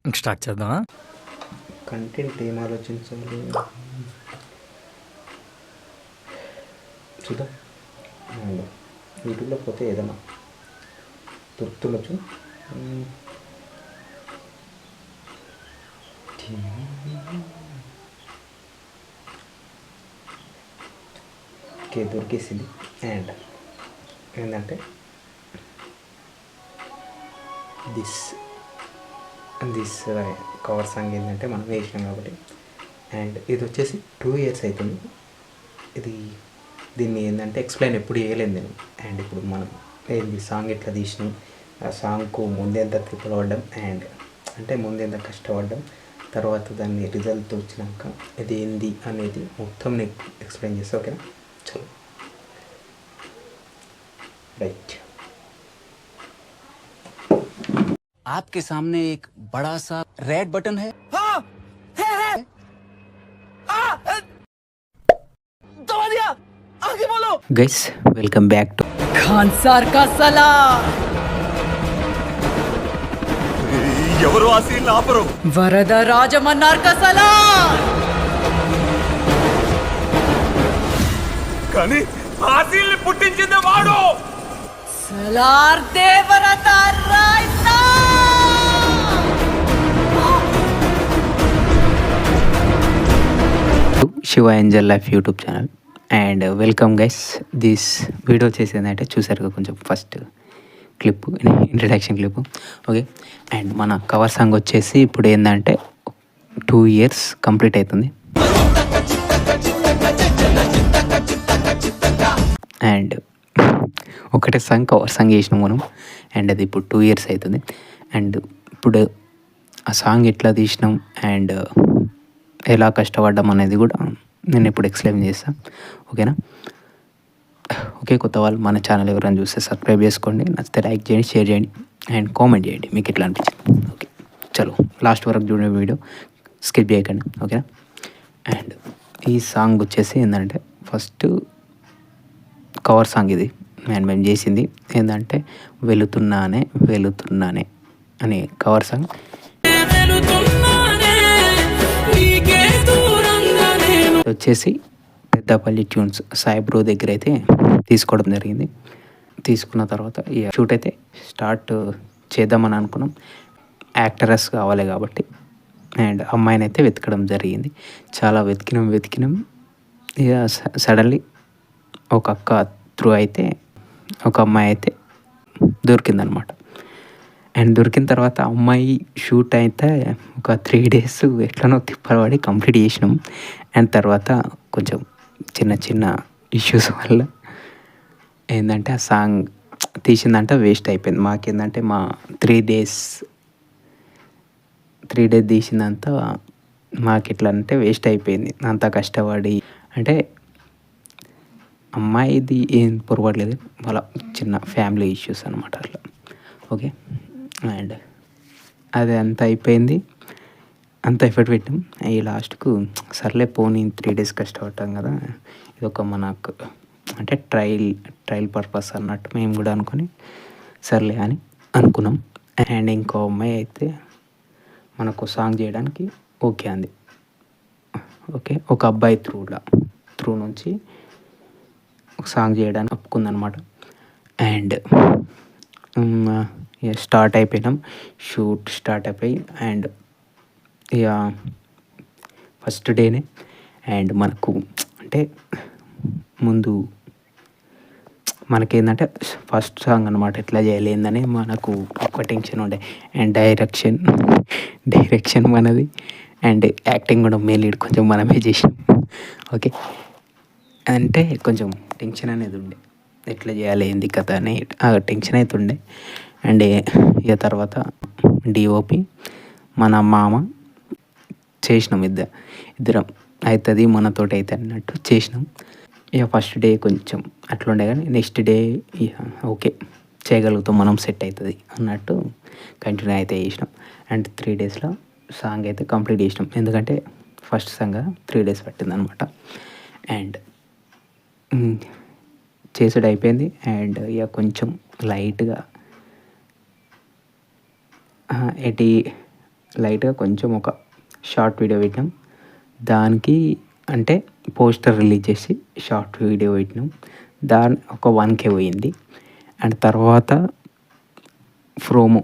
ఇంక స్టార్ట్ చేద్దామా? కంటెంట్ ఏం ఆలోచించాలి చూద్దాం. యూట్యూబ్లో పోతే ఏదైనా దొరుకుతుండొచ్చు. ఓకే, దొరికేసింది. అండ్ ఏంటంటే దిస్ కవర్ సాంగ్ ఏంటంటే మనం వేసినాం కాబట్టి. అండ్ ఇది వచ్చేసి 2 years అవుతుంది. దీన్ని ఏంటంటే ఎక్స్ప్లెయిన్ ఎప్పుడు చేయలేదు నేను. అండ్ ఇప్పుడు మనం ఏంది సాంగ్ ఎట్లా తీసినాం, ఆ సాంగ్కు ముందెంత ట్రిపుల్ పడ్డం, అండ్ అంటే ముందెంత కష్టపడ్డం, తర్వాత దాన్ని రిజల్ట్ వచ్చినాక ఇది ఏంది అనేది మొత్తం నీకు ఎక్స్ప్లెయిన్ చేస్తా. ఓకేనా? చలో రైట్. आपके सामने एक बड़ा सा रेड बटन है। हाँ, है। दबा दिया, आगे बोलो। Guys, welcome back to Khansaar का सलाम। ఎవరు ఆశీల్ ఆపరు వరద రాజమన్నార్ का सलाम। కానీ ఆశీల్ని పుట్టించింది వాడు. సలార్ దేవరత రాయితా। Shiva angel life YouTube channel. And welcome guys. This video చేసేదంటే చూసారు కొంచెం first clip, introduction clip. Okay, and మన కవర్ సాంగ్ వచ్చేసి ఇప్పుడు ఏంటంటే 2 years కంప్లీట్ అవుతుంది. అండ్ ఒకటే సాంగ్ కవర్ సాంగ్ చేసినాం మనం. అండ్ అది ఇప్పుడు 2 years అవుతుంది. అండ్ ఇప్పుడు ఆ సాంగ్ ఎట్లా తీసినాం అండ్ ఎలా కష్టపడ్డాం అనేది కూడా నేను ఇప్పుడు ఎక్స్ప్లెయిన్ చేస్తాను. ఓకేనా? ఓకే, కొత్త వాళ్ళు మన ఛానల్ ఎవరైనా చూస్తే సబ్స్క్రైబ్ చేసుకోండి, నచ్చితే లైక్ చేయండి, షేర్ చేయండి అండ్ కామెంట్ చేయండి మీకు ఎట్లా అనిపించింది. ఓకే, చలో లాస్ట్ వరకు చూడండి, వీడియో స్కిప్ చేయకండి. ఓకేనా? అండ్ ఈ సాంగ్ వచ్చేసి ఏంటంటే ఫస్ట్ కవర్ సాంగ్ ఇది. అండ్ మేము చేసింది ఏంటంటే వెళుతున్నానే అనే కవర్ సాంగ్. వచ్చేసి పెద్దపల్లి ట్యూన్స్ సాయి బ్రో దగ్గర అయితే తీసుకోవడం జరిగింది. తీసుకున్న తర్వాత ఈ షూట్ అయితే స్టార్ట్ చేద్దామని అనుకున్నాం. యాక్టరస్ కావాలి కాబట్టి అండ్ అమ్మాయిని అయితే వెతకడం జరిగింది. చాలా వెతికినాం. ఇక సడన్లీ ఒక అక్క త్రూ అయితే ఒక అమ్మాయి అయితే దొరికిందనమాట. అండ్ దొరికిన తర్వాత అమ్మాయి షూట్ అయితే ఒక 3 days ఎట్లనో తిప్పబడి కంప్లీట్ చేసినాం. అండ్ తర్వాత కొంచెం చిన్న ఇష్యూస్ వల్ల ఏంటంటే ఆ సాంగ్ తీసిందంటే వేస్ట్ అయిపోయింది. మాకేందంటే మా 3 days తీసిందంతా మాకు ఎట్లా అంటే వేస్ట్ అయిపోయింది. అంత కష్టపడి అంటే అమ్మాయిది ఏం పొరపడలేదు, వాళ్ళ చిన్న ఫ్యామిలీ ఇష్యూస్ అనమాట అట్లా. ఓకే, అండ్ అది అంత అయిపోయింది. అంత ఎఫర్ట్ పెట్టాం. ఈ లాస్ట్కు సర్లే పోనీ 3 days కష్టపడ్డాం కదా, ఇది ఒక మనకు అంటే ట్రయల్ పర్పస్ అన్నట్టు మేము కూడా అనుకొని సర్లే అని అనుకున్నాం. అండ్ ఇంకో అమ్మాయి అయితే మనకు సాంగ్ చేయడానికి ఓకే అంది. ఓకే, ఒక అబ్బాయి త్రూ నుంచి ఒక సాంగ్ చేయడానికి ఒప్పుకుందనమాట. అండ్ స్టార్ట్ అయిపోయినాం, షూట్ స్టార్ట్ అయిపోయి. అండ్ ఇక ఫస్ట్ డేనే అండ్ మనకు అంటే ముందు మనకేంటంటే ఫస్ట్ సాంగ్ అనమాట ఎట్లా చేయాలి ఏందని మనకు ఒక టెన్షన్ ఉండే. అండ్ డైరెక్షన్ మనది అండ్ యాక్టింగ్ కూడా మెయిన్ కొంచెం మనమే చేసినాం. ఓకే, అంటే కొంచెం టెన్షన్ అనేది ఉండే, ఎట్లా చేయాలి ఏంది కథ అని ఆ టెన్షన్ అయితే ఉండే. అండ్ ఇక తర్వాత డిఓపి మన మామ చేసినాం, ఇద్దరం అవుతుంది మనతోటి అయితే అన్నట్టు చేసినాం. ఇక ఫస్ట్ డే కొంచెం అట్లుండే కానీ నెక్స్ట్ డే ఇక ఓకే చేయగలుగుతాం మనం, సెట్ అవుతుంది అన్నట్టు కంటిన్యూ అయితే చేసినాం. అండ్ 3 daysలో సాంగ్ అయితే కంప్లీట్ చేసినాం. ఎందుకంటే ఫస్ట్ సాంగ్ 3 days పట్టింది అనమాట. అండ్ చేసుడు అయిపోయింది. అండ్ ఇక కొంచెం లైట్గా లైట్గా కొంచెం ఒక షార్ట్ వీడియో పెట్టినాం. దానికి అంటే పోస్టర్ రిలీజ్ చేసి షార్ట్ వీడియో పెట్టినాం. దాని ఒక 1K పోయింది. అండ్ తర్వాత ప్రోమో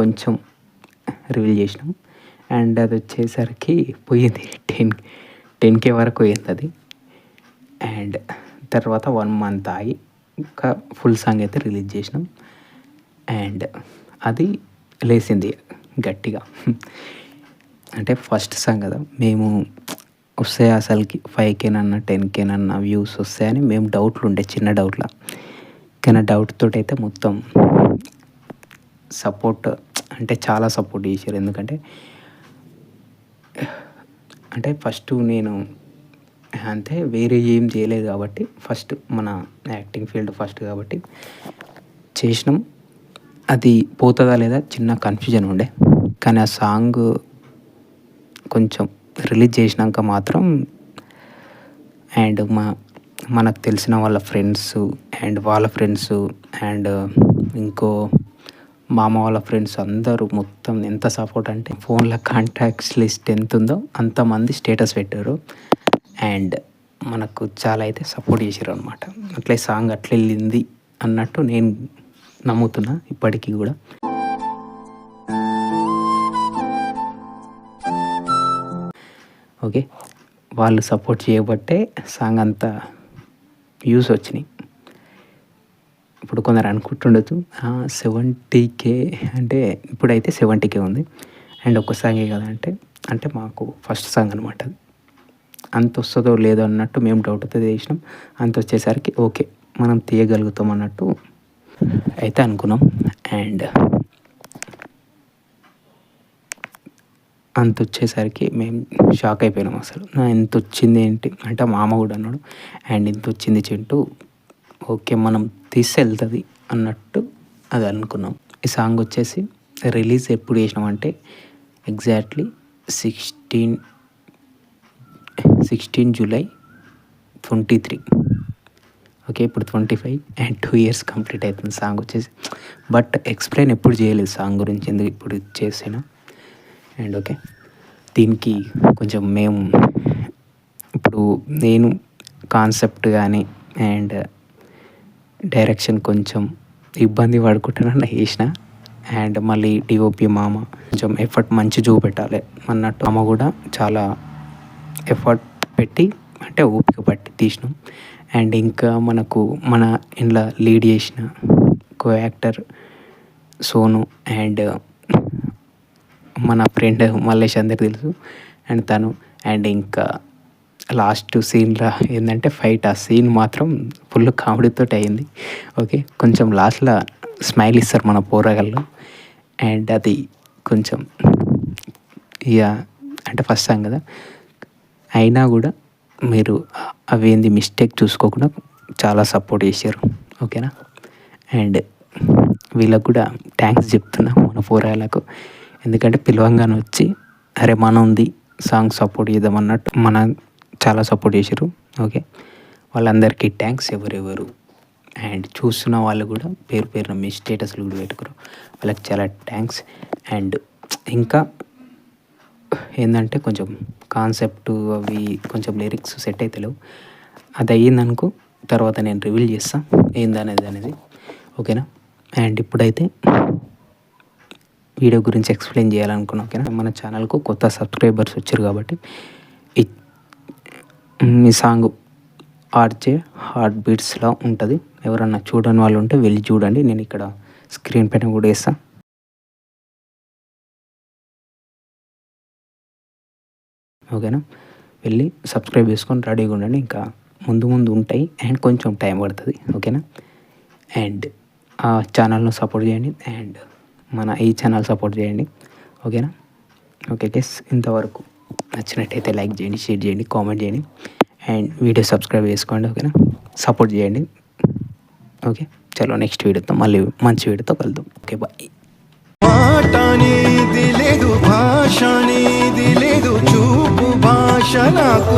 కొంచెం రివీల్ చేసినాం. అండ్ అది వచ్చేసరికి పోయింది 10K వరకు పోయింది అది. అండ్ తర్వాత 1 month ఆగి ఒక ఫుల్ సాంగ్ అయితే రిలీజ్ చేసినాం. అండ్ అది లేచింది గట్టిగా. అంటే ఫస్ట్ సాంగ్ కదా, మేము వస్తాయి అసలుకి 5Kనన్నా 10Kనన్నా వ్యూస్ వస్తాయని మేము డౌట్లు ఉండే, చిన్న డౌట్లా. కానీ డౌట్ తోటి అయితే మొత్తం సపోర్ట్ అంటే చాలా సపోర్ట్ చేశారు. అంటే ఫస్ట్ నేను అంటే వేరే ఏం చేయలేదు కాబట్టి, ఫస్ట్ మన యాక్టింగ్ ఫీల్డ్ ఫస్ట్ కాబట్టి చేసినాం. అది పోతుందా లేదా చిన్న కన్ఫ్యూజన్ ఉండే. కానీ ఆ సాంగ్ కొంచెం రిలీజ్ చేసినాక మాత్రం అండ్ మనకు తెలిసిన వాళ్ళ ఫ్రెండ్స్ అండ్ వాళ్ళ ఫ్రెండ్స్ అండ్ ఇంకో మామ వాళ్ళ ఫ్రెండ్స్ అందరూ మొత్తం ఎంత సపోర్ట్ అంటే ఫోన్లో కాంటాక్ట్స్ లిస్ట్ ఎంత ఉందో అంతమంది స్టేటస్ పెట్టారు. అండ్ మనకు చాలా అయితే సపోర్ట్ చేశారు అనమాట. అట్లే సాంగ్ అట్లా వెళ్ళింది అన్నట్టు నేను నమ్ముతున్నా ఇప్పటికీ కూడా. ఓకే, వాళ్ళు సపోర్ట్ చేయబట్టే సాంగ్ అంతా వ్యూస్ వచ్చినాయి. ఇప్పుడు కొందరు అనుకుంటుండొచ్చు 70K అంటే ఇప్పుడైతే 70K ఉంది అండ్ ఒక్క సాంగే కదా అంటే మాకు ఫస్ట్ సాంగ్ అనమాట. అంత వస్తుందో లేదో అన్నట్టు మేము డౌట్ అయితే చేసినాం. అంత వచ్చేసరికి ఓకే మనం తీయగలుగుతాం అన్నట్టు అయితే అనుకున్నాం. అండ్ అంత వచ్చేసరికి మేము షాక్ అయిపోయినాం. అసలు ఎంత వచ్చింది ఏంటి అంటే మామ కూడా అన్నాడు అండ్ ఇంత వచ్చింది చింటూ, ఓకే మనం తీసుకెళ్తుంది అన్నట్టు అది అనుకున్నాం. ఈ సాంగ్ వచ్చేసి రిలీజ్ ఎప్పుడు చేసినామంటే ఎగ్జాక్ట్లీ 16 July 2023. ఓకే, ఇప్పుడు 25 అండ్ 2 years కంప్లీట్ అవుతుంది సాంగ్ వచ్చేసి. బట్ ఎక్స్ప్లెయిన్ ఎప్పుడు చేయలేదు సాంగ్ గురించి, ఎందుకు ఇప్పుడు చేసినా. అండ్ ఓకే, దీనికి కొంచెం మేము ఇప్పుడు నేను కాన్సెప్ట్ కానీ అండ్ డైరెక్షన్ కొంచెం ఇబ్బంది పడుకుంటానని వేసిన. అండ్ మళ్ళీ డిఓపి మామ కొంచెం ఎఫర్ట్ మంచి చూపెట్టాలి అన్నట్టు మామ కూడా చాలా ఎఫర్ట్ పెట్టి అంటే ఓపిక పట్టి తీసినాం. అండ్ ఇంకా మన ఇంట్లో లీడ్ చేసిన కో యాక్టర్ సోను అండ్ మన ఫ్రెండ్ మల్లేష్ అందరికి తెలుసు. అండ్ తను అండ్ ఇంకా లాస్ట్ సీన్లో ఏంటంటే ఫైట్, ఆ సీన్ మాత్రం ఫుల్ కామెడీతో అయింది. ఓకే, కొంచెం లాస్ట్లో స్మైల్ ఇస్తారు మన పోరగాళ్ళు. అండ్ అది కొంచెం ఇక అంటే ఫస్ట్ సాంగ్ కదా అయినా కూడా మీరు అవేంది మిస్టేక్ చూసుకోకుండా చాలా సపోర్ట్ చేశారు. ఓకేనా, అండ్ వీళ్ళకు కూడా థ్యాంక్స్ చెప్తున్నా మన పోరగాళ్ళకు. ఎందుకంటే పిలవంగానే వచ్చి అరే మన ఉంది సాంగ్ సపోర్ట్ చేద్దామన్నట్టు మన చాలా సపోర్ట్ చేశారు. ఓకే, వాళ్ళందరికీ థ్యాంక్స్ ఎవరెవరు. అండ్ చూస్తున్న వాళ్ళు కూడా పేరు పేరున మీ స్టేటస్లు కూడా పెట్టుకురు, వాళ్ళకి చాలా థ్యాంక్స్. అండ్ ఇంకా ఏంటంటే కొంచెం కాన్సెప్ట్ అవి కొంచెం లిరిక్స్ సెట్ అయితే లేవు. అది అయ్యిందనుకో తర్వాత నేను రివీల్ చేస్తాను ఏందనేది. ఓకేనా, అండ్ ఇప్పుడైతే వీడియో గురించి ఎక్స్ప్లెయిన్ చేయాలనుకున్నా. ఓకేనా, మన ఛానల్కు కొత్త సబ్స్క్రైబర్స్ వచ్చారు కాబట్టి ఈ సాంగ్ ఆర్జే హార్ట్ బీట్స్లో ఉంటుంది. ఎవరన్నా చూడని వాళ్ళు ఉంటే వెళ్ళి చూడండి, నేను ఇక్కడ స్క్రీన్ పైన కూడా వేస్తాను. ఓకేనా, వెళ్ళి సబ్స్క్రైబ్ చేసుకొని రెడీగా ఉండండి. ఇంకా ముందు ఉంటాయి అండ్ కొంచెం టైం పడుతుంది. ఓకేనా, అండ్ ఆ ఛానల్ను సపోర్ట్ చేయండి అండ్ మన ఈ ఛానల్ సపోర్ట్ చేయండి. ఓకేనా, ఓకే గైస్, ఇంతవరకు నచ్చినట్టయితే లైక్ చేయండి, షేర్ చేయండి, కామెంట్ చేయండి అండ్ వీడియో సబ్స్క్రైబ్ చేసుకోండి. ఓకేనా, సపోర్ట్ చేయండి. ఓకే, చలో నెక్స్ట్ వీడియోతో మళ్ళీ మంచి వీడియోతో కలుద్దాం. Okay, bye. మాట నీది లేదు, భాష నీది లేదు, చూపు భాష నాకు